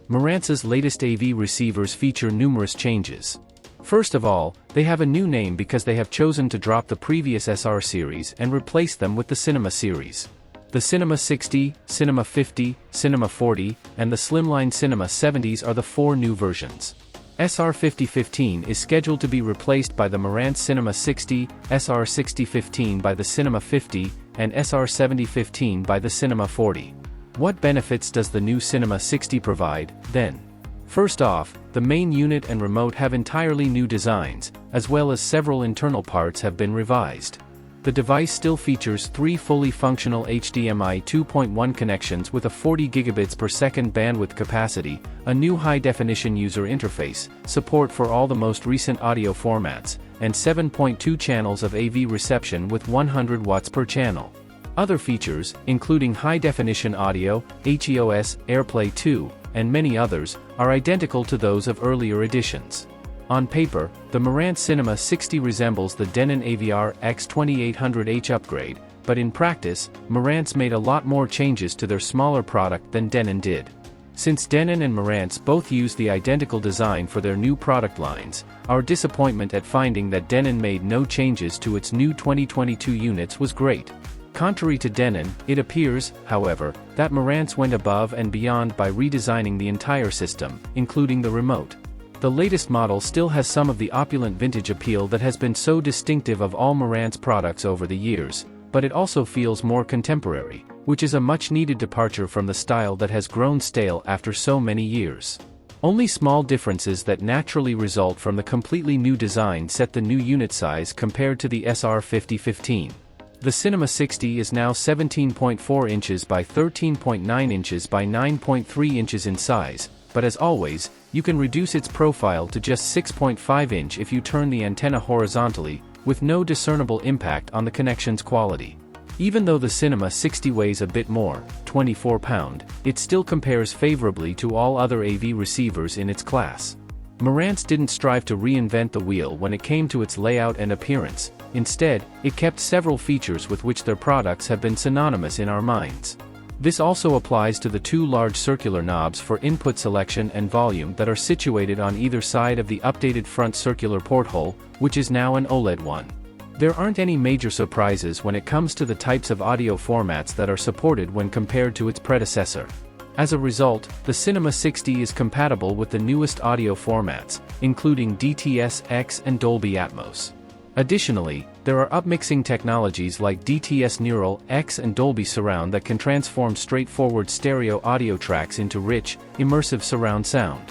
Marantz's latest AV receivers feature numerous changes. First of all, they have a new name because they have chosen to drop the previous SR series and replace them with the Cinema series. The Cinema 60, Cinema 50, Cinema 40, and the Slimline Cinema 70s are the 4 new versions. SR 5015 is scheduled to be replaced by the Marantz Cinema 60, SR 6015 by the Cinema 50, and SR 7015 by the Cinema 40. What benefits does the new Cinema 60 provide, then? First off, the main unit and remote have entirely new designs, as well as several internal parts have been revised. The device still features 3 fully functional HDMI 2.1 connections with a 40 gigabits per second bandwidth capacity, a new high-definition user interface, support for all the most recent audio formats, and 7.2 channels of AV reception with 100 watts per channel. Other features, including high-definition audio, HEOS, AirPlay 2, and many others, are identical to those of earlier editions. On paper, the Marantz Cinema 60 resembles the Denon AVR X2800H upgrade, but in practice, Marantz made a lot more changes to their smaller product than Denon did. Since Denon and Marantz both use the identical design for their new product lines, our disappointment at finding that Denon made no changes to its new 2022 units was great. Contrary to Denon, it appears, however, that Marantz went above and beyond by redesigning the entire system, including the remote. The latest model still has some of the opulent vintage appeal that has been so distinctive of all Marantz products over the years, but it also feels more contemporary, which is a much-needed departure from the style that has grown stale after so many years. Only small differences that naturally result from the completely new design set the new unit size compared to the SR 5015. The Cinema 60 is now 17.4 inches by 13.9 inches by 9.3 inches in size, but as always, you can reduce its profile to just 6.5 inch if you turn the antenna horizontally, with no discernible impact on the connection's quality. Even though the Cinema 60 weighs a bit more, 24 pounds, it still compares favorably to all other AV receivers in its class. Marantz didn't strive to reinvent the wheel when it came to its layout and appearance. Instead, it kept several features with which their products have been synonymous in our minds. This also applies to the 2 large circular knobs for input selection and volume that are situated on either side of the updated front circular porthole, which is now an OLED one. There aren't any major surprises when it comes to the types of audio formats that are supported when compared to its predecessor. As a result, the Cinema 60 is compatible with the newest audio formats, including DTS, X, and Dolby Atmos. Additionally, there are upmixing technologies like DTS Neural, X and Dolby Surround that can transform straightforward stereo audio tracks into rich, immersive surround sound.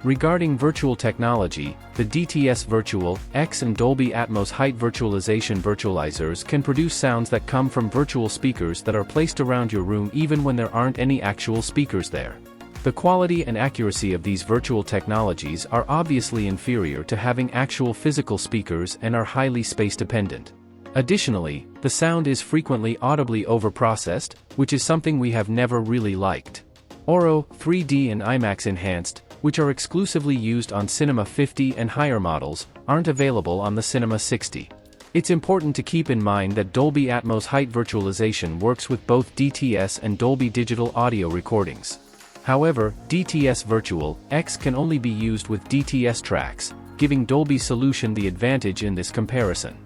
Regarding virtual technology, the DTS Virtual, X and Dolby Atmos Height Virtualization virtualizers can produce sounds that come from virtual speakers that are placed around your room even when there aren't any actual speakers there. The quality and accuracy of these virtual technologies are obviously inferior to having actual physical speakers and are highly space-dependent. Additionally, the sound is frequently audibly overprocessed, which is something we have never really liked. Auro, 3D and IMAX Enhanced, which are exclusively used on Cinema 50 and higher models, aren't available on the Cinema 60. It's important to keep in mind that Dolby Atmos Height Virtualization works with both DTS and Dolby Digital audio recordings. However, DTS Virtual, X can only be used with DTS tracks, giving Dolby's solution the advantage in this comparison.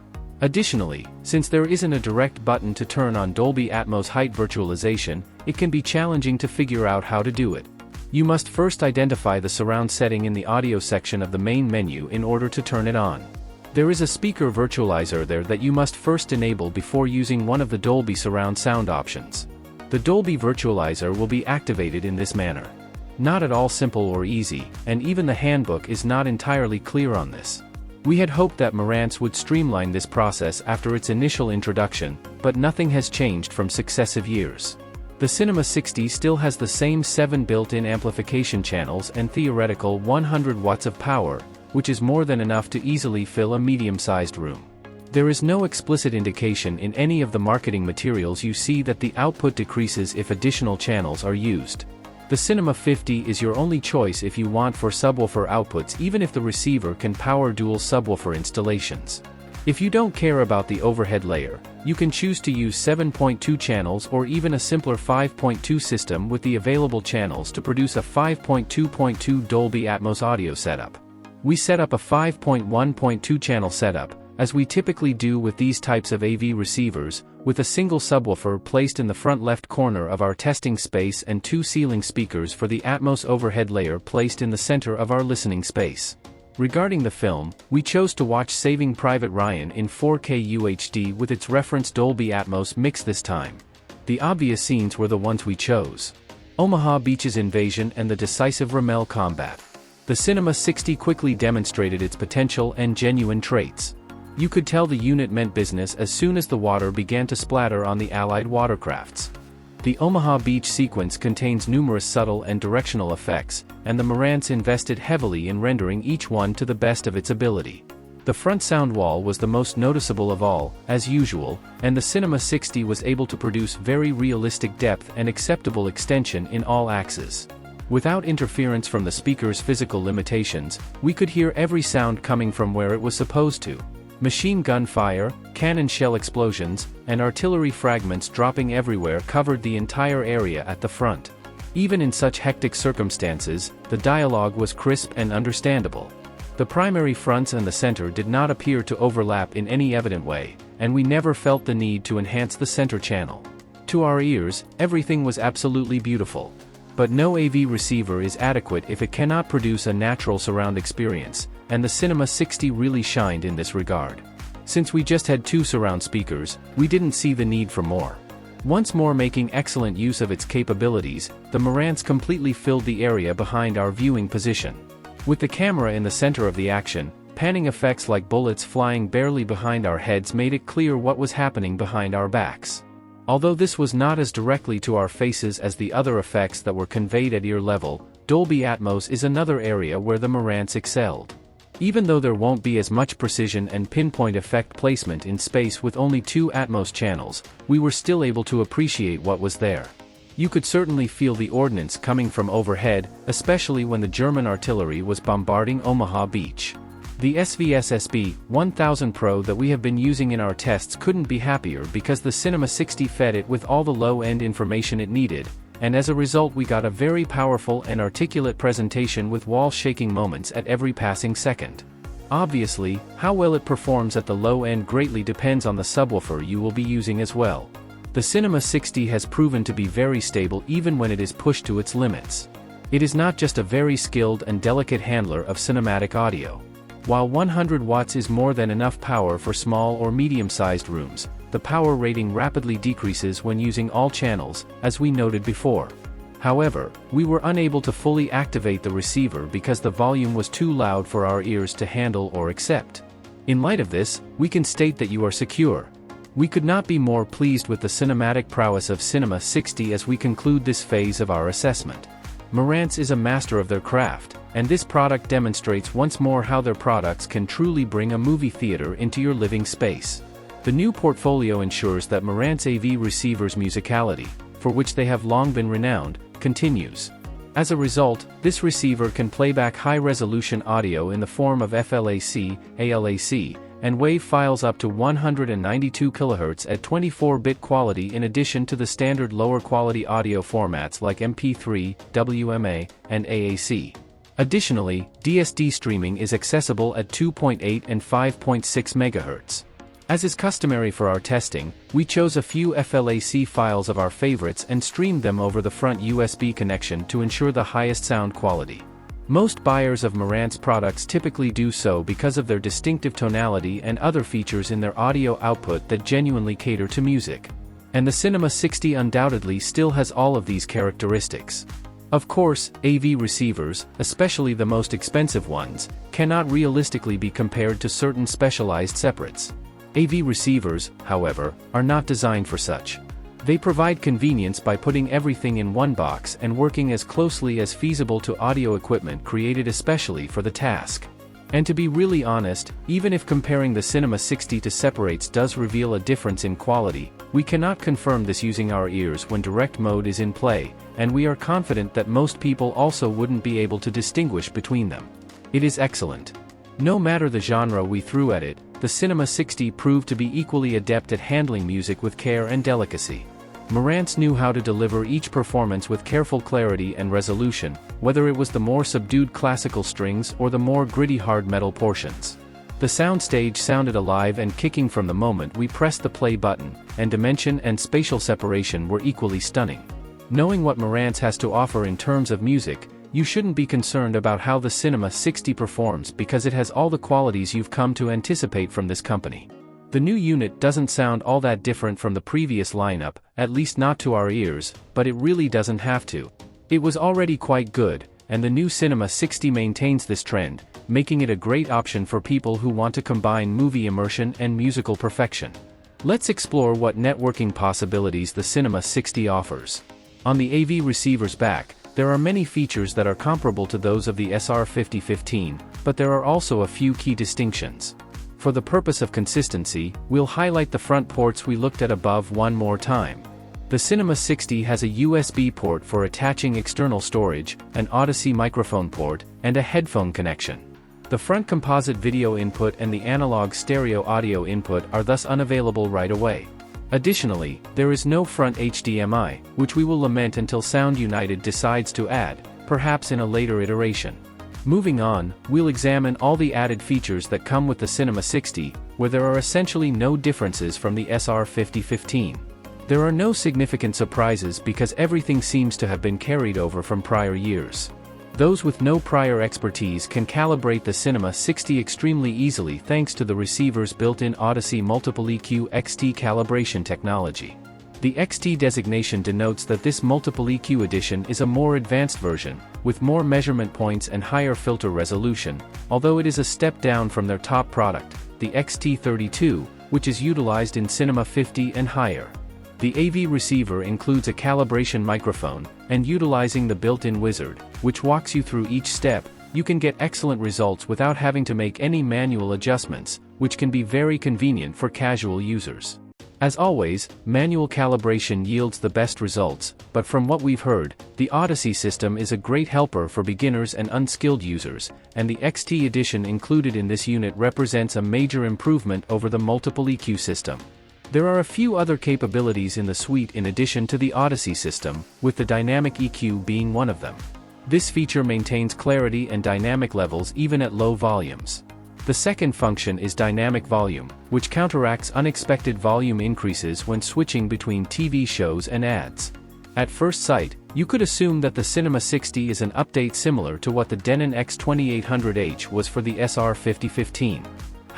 Additionally, since there isn't a direct button to turn on Dolby Atmos Height Virtualization, it can be challenging to figure out how to do it. You must first identify the surround setting in the audio section of the main menu in order to turn it on. There is a speaker virtualizer there that you must first enable before using one of the Dolby surround sound options. The Dolby virtualizer will be activated in this manner. Not at all simple or easy, and even the handbook is not entirely clear on this. We had hoped that Marantz would streamline this process after its initial introduction, but nothing has changed from successive years. The Cinema 60 still has the same 7 built-in amplification channels and theoretical 100 watts of power, which is more than enough to easily fill a medium-sized room. There is no explicit indication in any of the marketing materials you see that the output decreases if additional channels are used. The Cinema 50 is your only choice if you want for subwoofer outputs even if the receiver can power dual subwoofer installations. If you don't care about the overhead layer, you can choose to use 7.2 channels or even a simpler 5.2 system with the available channels to produce a 5.2.2 Dolby Atmos audio setup. We set up a 5.1.2 channel setup, as we typically do with these types of AV receivers, with a single subwoofer placed in the front left corner of our testing space and 2 ceiling speakers for the Atmos overhead layer placed in the center of our listening space. Regarding the film, we chose to watch Saving Private Ryan in 4K UHD with its reference Dolby Atmos mix this time. The obvious scenes were the ones we chose: Omaha Beach's invasion and the decisive Rommel combat. The Cinema 60 quickly demonstrated its potential and genuine traits. You could tell the unit meant business as soon as the water began to splatter on the Allied watercrafts. The Omaha Beach sequence contains numerous subtle and directional effects, and the Marantz invested heavily in rendering each one to the best of its ability. The front sound wall was the most noticeable of all, as usual, and the Cinema 60 was able to produce very realistic depth and acceptable extension in all axes. Without interference from the speaker's physical limitations, we could hear every sound coming from where it was supposed to. Machine gun fire, cannon shell explosions, and artillery fragments dropping everywhere covered the entire area at the front. Even in such hectic circumstances, the dialogue was crisp and understandable. The primary fronts and the center did not appear to overlap in any evident way, and we never felt the need to enhance the center channel. To our ears, everything was absolutely beautiful. But no AV receiver is adequate if it cannot produce a natural surround experience, and the Cinema 60 really shined in this regard. Since we just had 2 surround speakers, we didn't see the need for more. Once more making excellent use of its capabilities, the Marantz completely filled the area behind our viewing position. With the camera in the center of the action, panning effects like bullets flying barely behind our heads made it clear what was happening behind our backs. Although this was not as directly to our faces as the other effects that were conveyed at ear level, Dolby Atmos is another area where the Marantz excelled. Even though there won't be as much precision and pinpoint effect placement in space with only 2 Atmos channels, we were still able to appreciate what was there. You could certainly feel the ordnance coming from overhead, especially when the German artillery was bombarding Omaha Beach. The SVS SB1000 Pro that we have been using in our tests couldn't be happier because the Cinema 60 fed it with all the low-end information it needed, and as a result we got a very powerful and articulate presentation with wall-shaking moments at every passing second. Obviously, how well it performs at the low end greatly depends on the subwoofer you will be using as well. The Cinema 60 has proven to be very stable even when it is pushed to its limits. It is not just a very skilled and delicate handler of cinematic audio. While 100 watts is more than enough power for small or medium-sized rooms, the power rating rapidly decreases when using all channels, as we noted before. However, we were unable to fully activate the receiver because the volume was too loud for our ears to handle or accept. In light of this, we can state that you are secure. We could not be more pleased with the cinematic prowess of Cinema 60 as we conclude this phase of our assessment. Marantz is a master of their craft, and this product demonstrates once more how their products can truly bring a movie theater into your living space. The new portfolio ensures that Marantz AV receivers' musicality, for which they have long been renowned, continues. As a result, this receiver can play back high-resolution audio in the form of FLAC, ALAC, and WAV files up to 192 kHz at 24-bit quality in addition to the standard lower-quality audio formats like MP3, WMA, and AAC. Additionally, DSD streaming is accessible at 2.8 and 5.6 MHz. As is customary for our testing, we chose a few FLAC files of our favorites and streamed them over the front USB connection to ensure the highest sound quality. Most buyers of Marantz products typically do so because of their distinctive tonality and other features in their audio output that genuinely cater to music. And the Cinema 60 undoubtedly still has all of these characteristics. Of course, AV receivers, especially the most expensive ones, cannot realistically be compared to certain specialized separates. AV receivers, however, are not designed for such. They provide convenience by putting everything in one box and working as closely as feasible to audio equipment created especially for the task. And to be really honest, even if comparing the Cinema 60 to separates does reveal a difference in quality, we cannot confirm this using our ears when direct mode is in play, and we are confident that most people also wouldn't be able to distinguish between them. It is excellent. No matter the genre we threw at it, the Cinema 60 proved to be equally adept at handling music with care and delicacy. Marantz knew how to deliver each performance with careful clarity and resolution, whether it was the more subdued classical strings or the more gritty hard metal portions. The soundstage sounded alive and kicking from the moment we pressed the play button, and dimension and spatial separation were equally stunning. Knowing what Marantz has to offer in terms of music, you shouldn't be concerned about how the Cinema 60 performs because it has all the qualities you've come to anticipate from this company. The new unit doesn't sound all that different from the previous lineup, at least not to our ears, but it really doesn't have to. It was already quite good, and the new Cinema 60 maintains this trend, making it a great option for people who want to combine movie immersion and musical perfection. Let's explore what networking possibilities the Cinema 60 offers. On the AV receiver's back, there are many features that are comparable to those of the SR5015, but there are also a few key distinctions. For the purpose of consistency, we'll highlight the front ports we looked at above one more time. The Cinema 60 has a USB port for attaching external storage, an Odyssey microphone port, and a headphone connection. The front composite video input and the analog stereo audio input are thus unavailable right away. Additionally, there is no front HDMI, which we will lament until Sound United decides to add, perhaps in a later iteration. Moving on, we'll examine all the added features that come with the Cinema 60, where there are essentially no differences from the SR5015. There are no significant surprises because everything seems to have been carried over from prior years. Those with no prior expertise can calibrate the Cinema 60 extremely easily thanks to the receiver's built-in Odyssey Multiple EQ XT calibration technology. The XT designation denotes that this Multiple EQ edition is a more advanced version, with more measurement points and higher filter resolution, although it is a step down from their top product, the XT32, which is utilized in Cinema 50 and higher. The AV receiver includes a calibration microphone, and utilizing the built-in wizard, which walks you through each step, you can get excellent results without having to make any manual adjustments, which can be very convenient for casual users. As always, manual calibration yields the best results, but from what we've heard, the Odyssey system is a great helper for beginners and unskilled users, and the XT edition included in this unit represents a major improvement over the Multiple EQ system. There are a few other capabilities in the suite in addition to the Odyssey system, with the dynamic EQ being one of them. This feature maintains clarity and dynamic levels even at low volumes. The second function is dynamic volume, which counteracts unexpected volume increases when switching between TV shows and ads. At first sight, you could assume that the Cinema 60 is an update similar to what the Denon X2800H was for the SR5015.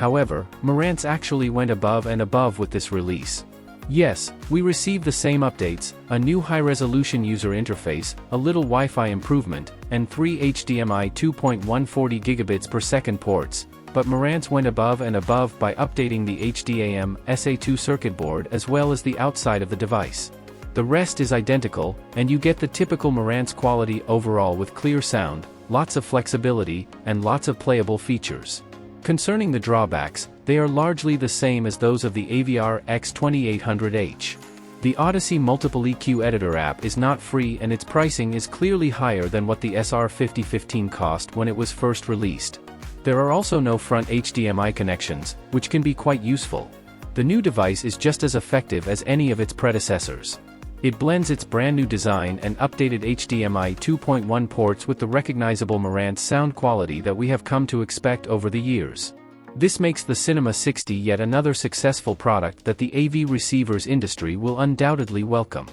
However, Marantz actually went above and above with this release. Yes, we received the same updates, a new high-resolution user interface, a little Wi-Fi improvement, and 3 HDMI 2.140 gigabits per second ports, but Marantz went above and above by updating the HDAM SA2 circuit board as well as the outside of the device. The rest is identical, and you get the typical Marantz quality overall with clear sound, lots of flexibility, and lots of playable features. Concerning the drawbacks, they are largely the same as those of the AVR X2800H. The Odyssey Multiple EQ Editor app is not free and its pricing is clearly higher than what the SR5015 cost when it was first released. There are also no front HDMI connections, which can be quite useful. The new device is just as effective as any of its predecessors. It blends its brand new design and updated HDMI 2.1 ports with the recognizable Marantz sound quality that we have come to expect over the years. This makes the Cinema 60 yet another successful product that the AV receivers industry will undoubtedly welcome.